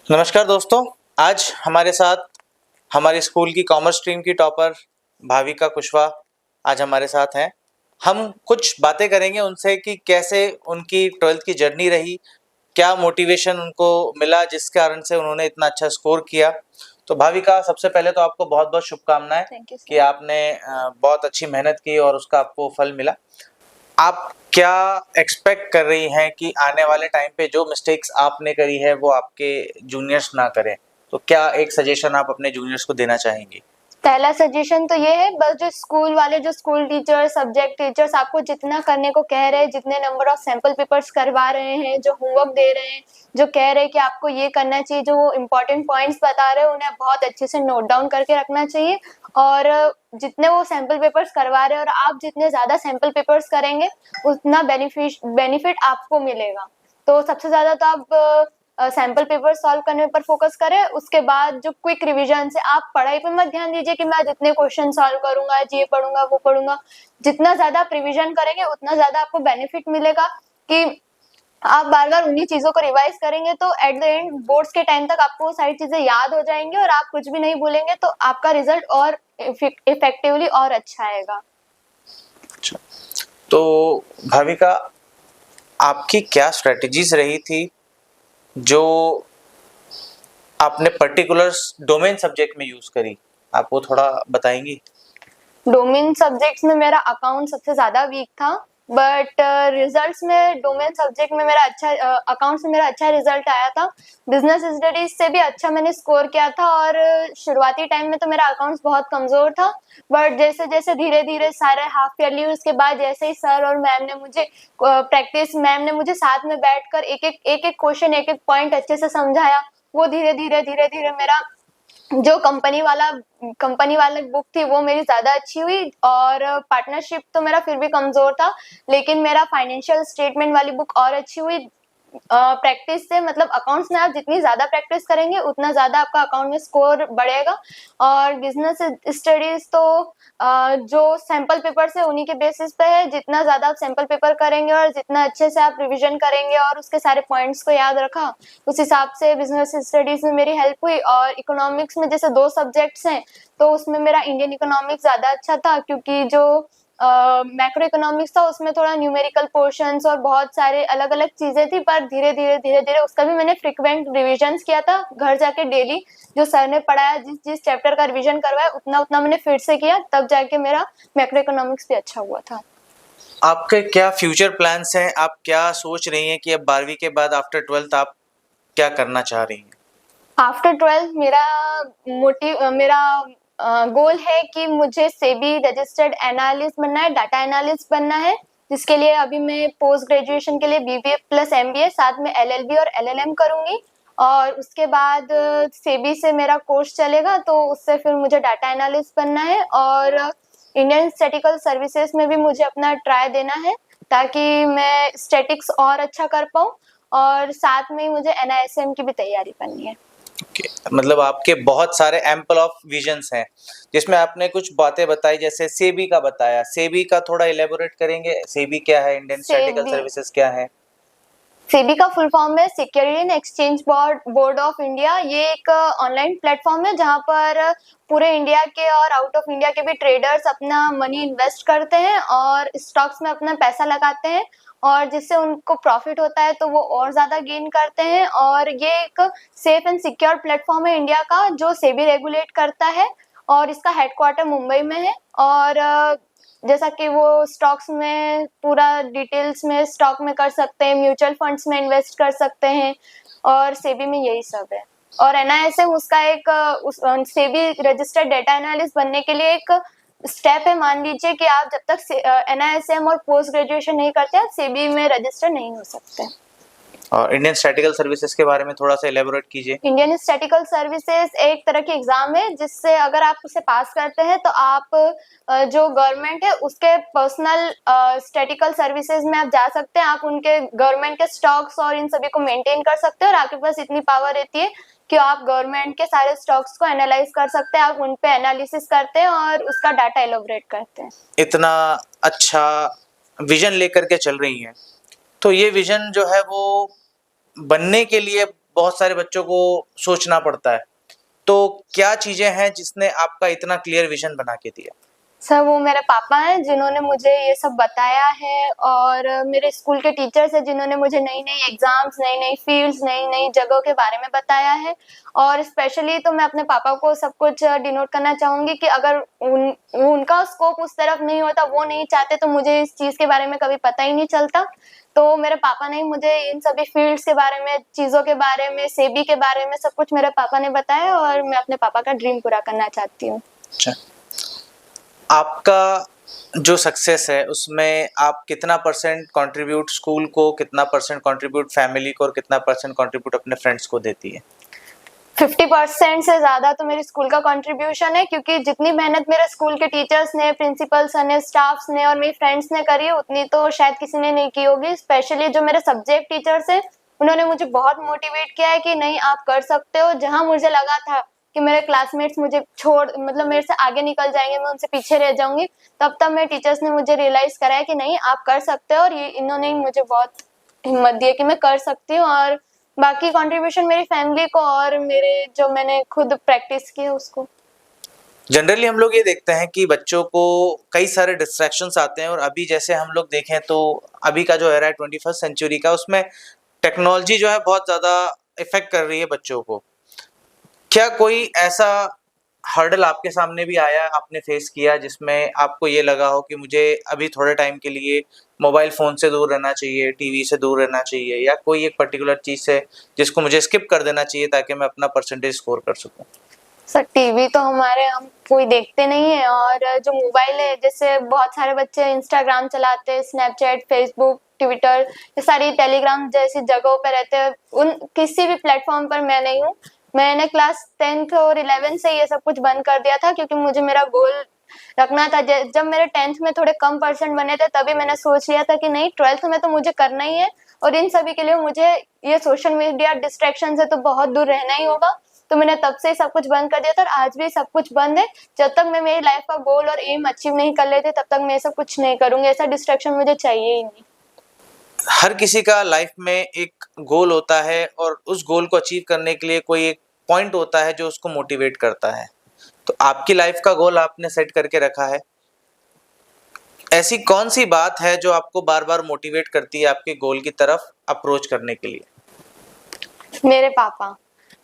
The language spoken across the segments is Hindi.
नमस्कार दोस्तों, आज हमारे साथ हमारे स्कूल की कॉमर्स स्ट्रीम की टॉपर भाविका कुशवाहा आज हमारे साथ हैं। हम कुछ बातें करेंगे उनसे कि कैसे उनकी 12th की जर्नी रही, क्या मोटिवेशन उनको मिला जिस कारण से उन्होंने इतना अच्छा स्कोर किया। तो भाविका, सबसे पहले तो आपको बहुत-बहुत शुभकामनाएँ थैंक यू कि सर। आपने बहुत अच्छी मेहनत की और उसका आपको फल मिला। आप क्या एक्सपेक्ट कर रही हैं कि आने वाले टाइम पे जो मिस्टेक्स आपने करी है वो आपके जूनियर्स ना करें? तो क्या एक सजेशन आप अपने जूनियर्स को देना चाहेंगी? पहला सजेशन तो ये है, बस जो स्कूल वाले जो स्कूल टीचर सब्जेक्ट टीचर्स आपको जितना करने को कह रहे हैं, जितने नंबर ऑफ सैंपल पेपर्स करवा रहे हैं, जो होमवर्क दे रहे हैं, जो कह रहे हैं कि आपको ये करना चाहिए, जो वो इम्पोर्टेंट पॉइंट्स बता रहे हैं उन्हें बहुत अच्छे से नोट डाउन करके रखना चाहिए। और जितने वो सैंपल पेपर्स करवा रहे हैं और आप जितने ज्यादा सैंपल पेपर्स करेंगे उतना बेनिफिट आपको मिलेगा। तो सबसे ज्यादा तो आप सैंपल पेपर सॉल्व करने पर फोकस करें। उसके बाद जो क्विक रिवीजन से आप पढ़ाई पे मत ध्यान दीजिए कि मैं जितने क्वेश्चन सॉल्व करूंगा, ये पढ़ूंगा, वो पढ़ूंगा। जितना ज्यादा आप रिवीजन करेंगे उतना ज्यादा आपको बेनिफिट मिलेगा कि आप बार बार उन्हीं चीजों को रिवाइज करेंगे तो एट द एंड बोर्ड्स के टाइम तक आपको वो सारी चीजें याद हो जाएंगी और आप कुछ भी नहीं भूलेंगे, तो आपका रिजल्ट और इफेक्टिवली और अच्छा आएगा। तो भाविका, आपकी क्या स्ट्रेटजीज रही थी जो आपने पर्टिकुलर डोमेन सब्जेक्ट में यूज करी? आप वो थोड़ा बताएंगी? डोमेन सब्जेक्ट्स में मेरा अकाउंट सबसे ज्यादा वीक था, बट रिजल्ट्स में डोमेन सब्जेक्ट में मेरा अच्छा अकाउंट्स में मेरा अच्छा रिजल्ट आया था। बिजनेस स्टडीज से भी अच्छा मैंने स्कोर किया था और शुरुआती टाइम में तो मेरा अकाउंट्स बहुत कमजोर था, बट जैसे जैसे धीरे धीरे सारे हाफ ईयरली उसके बाद जैसे ही सर और मैम ने मुझे साथ में बैठकर एक एक क्वेश्चन एक एक पॉइंट अच्छे से समझाया, वो धीरे धीरे मेरा जो कंपनी वाला बुक थी वो मेरी ज्यादा अच्छी हुई। और पार्टनरशिप तो मेरा फिर भी कमजोर था, लेकिन मेरा फाइनेंशियल स्टेटमेंट वाली बुक और अच्छी हुई। प्रैक्टिस से मतलब अकाउंट्स में आप जितनी ज्यादा प्रैक्टिस करेंगे उतना ज्यादा आपका अकाउंट में स्कोर बढ़ेगा। और बिजनेस स्टडीज तो जो सैंपल पेपर है उन्हीं के बेसिस पे है। जितना ज्यादा आप सैंपल पेपर करेंगे और जितना अच्छे से आप रिवीजन करेंगे और उसके सारे पॉइंट्स को याद रखा, उस हिसाब से बिजनेस स्टडीज में मेरी हेल्प हुई। और इकोनॉमिक्स में जैसे दो सब्जेक्ट्स हैं तो उसमें मेरा इंडियन इकोनॉमिक्स ज्यादा अच्छा था, क्योंकि जो मैक्रो इकोनॉमिक्स था उसमें थोड़ा न्यूमेरिकल पोर्शंस और बहुत सारे अलग अलग चीजें थी, पर धीरे धीरे उसका भी मैंने फ्रिक्वेंट रिविजन्स किया था घर जाके डेली। जो सर ने पढ़ाया, जिस जिस चैप्टर का रिवीजन करवाया उतना उतना मैंने फिर से किया, तब जाके मेरा मैक्रो इकोनॉमिक्स भी अच्छा हुआ था। आपके क्या फ्यूचर प्लान्स हैं? आप क्या सोच रही हैं कि अब 12वीं के बाद आफ्टर 12th आप क्या करना चाह रही हैं? आफ्टर 12th मेरा गोल है कि मुझे सेबी रजिस्टर्ड एनालिस्ट बनना है, डाटा एनालिस्ट बनना है, जिसके लिए अभी मैं पोस्ट ग्रेजुएशन के लिए बीबीए प्लस एमबीए साथ में एलएलबी और एलएलएम करूंगी। और उसके बाद सेबी से मेरा कोर्स चलेगा तो उससे फिर मुझे डाटा एनालिस्ट बनना है। और इंडियन स्टैटिकल सर्विसेज में भी मुझे अपना ट्राई देना है ताकि मैं स्टैटिक्स और अच्छा कर पाऊँ। और साथ में ही मुझे एनआईएसएम की भी तैयारी करनी है। मतलब आपके बहुत सारे एम्पल ऑफ विजन्स हैं, जिसमें आपने कुछ बातें बताई, जैसे सेबी का बताया। सेबी का थोड़ा इलेबोरेट करेंगे? सेबी क्या है? इंडियन स्टैटिकल सर्विसेज क्या है? सेबी का फुल फॉर्म है security and exchange board of India. ये एक ऑनलाइन प्लेटफॉर्म है जहां पर पूरे इंडिया के और आउट ऑफ इंडिया के भी ट्रेडर्स अपना मनी इन्वेस्ट करते हैं और स्टॉक्स में अपना पैसा लगाते हैं, और जिससे उनको प्रॉफिट होता है तो वो और ज्यादा गेन करते हैं। और ये एक सेफ एंड सिक्योर प्लेटफॉर्म है इंडिया का जो सेबी रेगुलेट करता है, और इसका हेडक्वार्टर मुंबई में है। और जैसा कि वो स्टॉक्स में पूरा डिटेल्स में स्टॉक में कर सकते हैं, म्यूचुअल फंड्स में इन्वेस्ट कर सकते हैं, और सेबी में यही सब है। और एनआईएसएम उसका एक सेबी रजिस्टर्ड डेटा एनालिस्ट बनने के लिए एक स्टेप है। मान लीजिए कि आप जब तक एनआईएसएम और पोस्ट ग्रेजुएशन नहीं करते आप सेबी में रजिस्टर नहीं हो सकते। और इंडियन स्टैटिकल सर्विसेज के बारे में थोड़ा सा इलेबोरेट कीजिए। इंडियन स्टैटिकल सर्विसेज एक तरह की एग्जाम है जिससे अगर आप उसे पास करते हैं तो आप जो गवर्नमेंट है उसके पर्सनल स्टैटिकल सर्विसेज में आप जा सकते हैं। आप उनके गवर्नमेंट के स्टॉक्स और इन सभी को मेंटेन कर सकते हैं, और आपके पास इतनी पावर रहती है कि आप गवर्नमेंट के सारे स्टॉक्स को एनालाइज कर सकते हैं। आप उन पे एनालिसिस करते हैं और उसका डाटा एलोबरेट करते हैं। इतना अच्छा विजन लेकर के चल रही हैं, तो ये विजन जो है वो बनने के लिए बहुत सारे बच्चों को सोचना पड़ता है। तो क्या चीज़ें हैं जिसने आपका इतना क्लियर विज़न बना के दिया? सर वो मेरे पापा हैं जिन्होंने मुझे ये सब बताया है, और मेरे स्कूल के टीचर्स हैं जिन्होंने मुझे नई-नई एग्ज़ाम्स, नई-नई फ़ील्ड्स, नई-नई जगहों के बारे में बताया है। और स्पेशली तो मैं अपने पापा को सब कुछ डिनोट करना चाहूँगी कि अगर उनका स्कोप उस तरफ नहीं होता, वो नहीं चाहते, तो मुझे इस चीज़ के बारे में कभी पता ही नहीं चलता। तो मेरे पापा ने ही मुझे इन सभी फ़ील्ड्स के बारे में, चीज़ों के बारे में, सेबी के बारे में सब कुछ मेरे पापा ने बताया, और मैं अपने पापा का ड्रीम पूरा करना चाहती हूँ। अच्छा। आपका जो सक्सेस है उसमें आप कितना परसेंट कंट्रीब्यूट स्कूल को, कितना परसेंट कंट्रीब्यूट फैमिली को और कितना परसेंट कंट्रीब्यूट अपने फ्रेंड्स को देती है? 50% से ज़्यादा तो मेरे स्कूल का कंट्रीब्यूशन है, क्योंकि जितनी मेहनत मेरे स्कूल के टीचर्स ने, प्रिंसिपल्स ने, स्टाफ्स ने और मेरी फ्रेंड्स ने करी है, उतनी तो शायद किसी ने नहीं की होगी। स्पेशली जो मेरे सब्जेक्ट टीचर्स हैं, उन्होंने मुझे बहुत मोटिवेट किया है कि नहीं, आप कर सकते हो। जहाँ मुझे लगा था कि मेरे क्लासमेट्स मुझे छोड़, मतलब मेरे से आगे निकल जाएंगे, मैं उनसे पीछे रह जाऊंगी, तब मेरे टीचर्स ने मुझे रियलाइज कराया कि नहीं, आप कर सकते हो। और ये इन्होंने ही मुझे बहुत हिम्मत दी है कि मैं कर सकती हूँ। और बाकी कंट्रीब्यूशन मेरी फैमिली को और मेरे जो मैंने खुद प्रैक्टिस की है उसको। जनरली हम लोग ये देखते हैं कि बच्चों को कई सारे डिस्ट्रैक्शंस आते हैं और अभी जैसे हम लोग देखें तो अभी का जो एरा है 21st सेंचुरी का, उसमें टेक्नोलॉजी जो है बहुत ज़्यादा इफ़ेक्ट कर रही है बच्चों को। क्या कोई ऐसा हर्डल आपके सामने भी आया, आपने फेस किया, जिसमें आपको ये लगा हो कि मुझे अभी थोड़े टाइम के लिए मोबाइल फ़ोन से दूर रहना चाहिए, टीवी से दूर रहना चाहिए, या कोई एक पर्टिकुलर चीज़ है जिसको मुझे स्किप कर देना चाहिए ताकि मैं अपना परसेंटेज स्कोर कर सकूँ? सर टीवी तो हमारे हम कोई देखते नहीं है, और जो मोबाइल है, जैसे बहुत सारे बच्चे इंस्टाग्राम चलाते हैं, स्नैपचैट, फेसबुक, ट्विटर, ये सारी टेलीग्राम जैसी जगहों पे रहते हैं, उन किसी भी प्लेटफॉर्म पर मैं नहीं हूँ। मैंने क्लास 10th और 11th से ये सब कुछ बंद कर दिया था, क्योंकि मुझे मेरा गोल रखना था। जब मेरे 10th में थोड़े कम परसेंट बने थे, तभी मैंने सोच लिया था कि नहीं, 12th में तो मुझे करना ही है, और इन सभी के लिए मुझे ये सोशल मीडिया डिस्ट्रैक्शन से तो बहुत दूर रहना ही होगा। तो मैंने तब से सब कुछ बंद कर दिया था, और आज भी सब कुछ बंद है। जब तक मैं मेरी लाइफ का गोल और एम अचीव नहीं कर लेती, तब तक मैं ये सब कुछ नहीं करूंगी। ऐसा डिस्ट्रैक्शन मुझे चाहिए ही नहीं। हर किसी का लाइफ में एक गोल होता है और उस गोल को अचीव करने के लिए कोई एक पॉइंट होता है जो उसको मोटिवेट करता है। तो आपकी लाइफ का गोल आपने सेट करके रखा है। ऐसी कौन सी बात है जो आपको बार-बार मोटिवेट करती है आपके गोल की तरफ अप्रोच करने के लिए? मेरे पापा,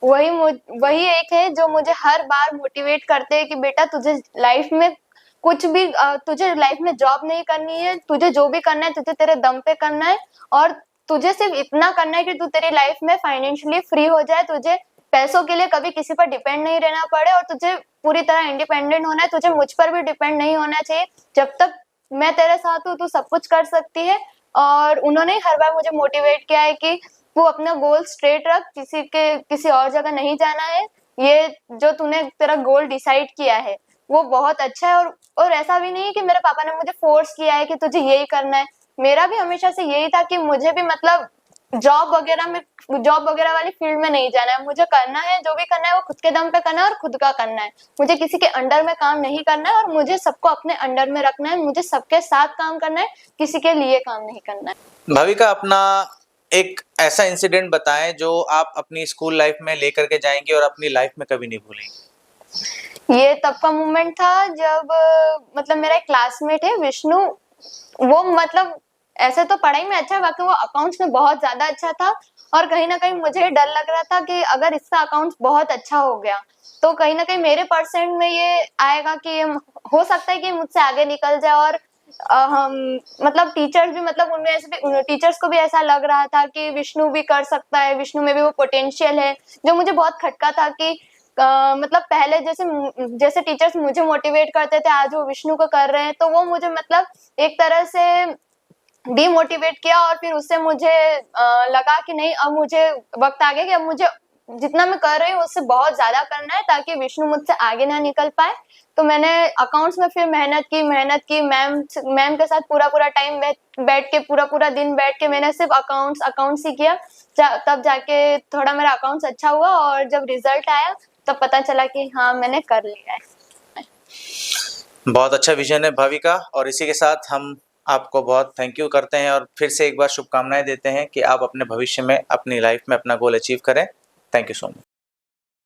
वही एक है जो मुझे हर बार मोटिवेट करते हैं कि बेटा, तुझे लाइफ में कुछ भी तुझे लाइफ में जॉब नहीं करनी है, तुझे जो भी करना है तुझे तेरे दम पे करना है, और तुझे सिर्फ इतना करना है कि तू तेरी लाइफ में फाइनेंशियली फ्री हो जाए, तुझे पैसों के लिए कभी किसी पर डिपेंड नहीं रहना पड़े, और तुझे पूरी तरह इंडिपेंडेंट होना है। तुझे मुझ पर भी डिपेंड नहीं होना चाहिए। जब तक मैं तेरे साथ हूँ, तू सब कुछ कर सकती है। और उन्होंने हर बार मुझे मोटिवेट किया है कि तू अपना गोल स्ट्रेट रख, किसी और जगह नहीं जाना है। ये जो तूने तेरा गोल डिसाइड किया है वो बहुत अच्छा है। और ऐसा भी नहीं है कि मेरे पापा ने मुझे फोर्स किया है कि तुझे यही करना है। मेरा भी हमेशा से यही था कि मुझे भी मतलब जॉब वगैरह वाली फील्ड में नहीं जाना है। मुझे करना है, जो भी करना है वो खुद के दम पे करना है और खुद का करना है। मुझे किसी के अंडर में काम नहीं करना है, और मुझे सबको अपने अंडर में रखना है। मुझे सबके साथ काम करना है, किसी के लिए काम नहीं करना है। भाविका, अपना एक ऐसा इंसिडेंट बताएं जो आप अपनी स्कूल लाइफ में लेकर के जाएंगे और अपनी लाइफ में कभी नहीं भूलेंगे। ये तब का मोमेंट था जब मतलब मेरा एक क्लासमेट है विष्णु, वो मतलब ऐसे तो पढ़ाई में अच्छा है, बाकी वो अकाउंट्स में बहुत ज्यादा अच्छा था। और कहीं ना कहीं मुझे डर लग रहा था कि अगर इसका अकाउंट्स बहुत अच्छा हो गया तो कहीं ना कहीं मेरे परसेंट में ये आएगा कि हो सकता है कि मुझसे आगे निकल जाए। और हम मतलब टीचर्स भी, मतलब उनमें ऐसे भी, टीचर्स को भी ऐसा लग रहा था कि विष्णु भी कर सकता है, विष्णु में भी वो पोटेंशियल है। जो मुझे बहुत खटका था कि मतलब पहले जैसे टीचर्स मुझे मोटिवेट करते थे, आज वो विष्णु को कर रहे हैं, तो वो मुझे मतलब एक तरह से डीमोटिवेट किया। और फिर उससे मुझे लगा कि नहीं, अब मुझे वक्त आ गया कि अब मुझे जितना मैं कर रही हूँ उससे बहुत ज्यादा करना है, ताकि विष्णु मुझसे आगे ना निकल पाए। तो मैंने अकाउंट्स में फिर मेहनत की मैम के साथ पूरा टाइम बैठ के पूरा दिन बैठ के मैंने सिर्फ अकाउंट्स ही किया। तब जाके थोड़ा मेरा अकाउंट्स अच्छा हुआ, और जब रिजल्ट आया तब पता चला कि हाँ, मैंने कर लिया है। बहुत अच्छा विजन है भाविका, और इसी के साथ हम आपको बहुत थैंक यू करते हैं और फिर से एक बार शुभकामनाएं देते हैं कि आप अपने भविष्य में, अपनी लाइफ में अपना गोल अचीव करें। Thank you so much.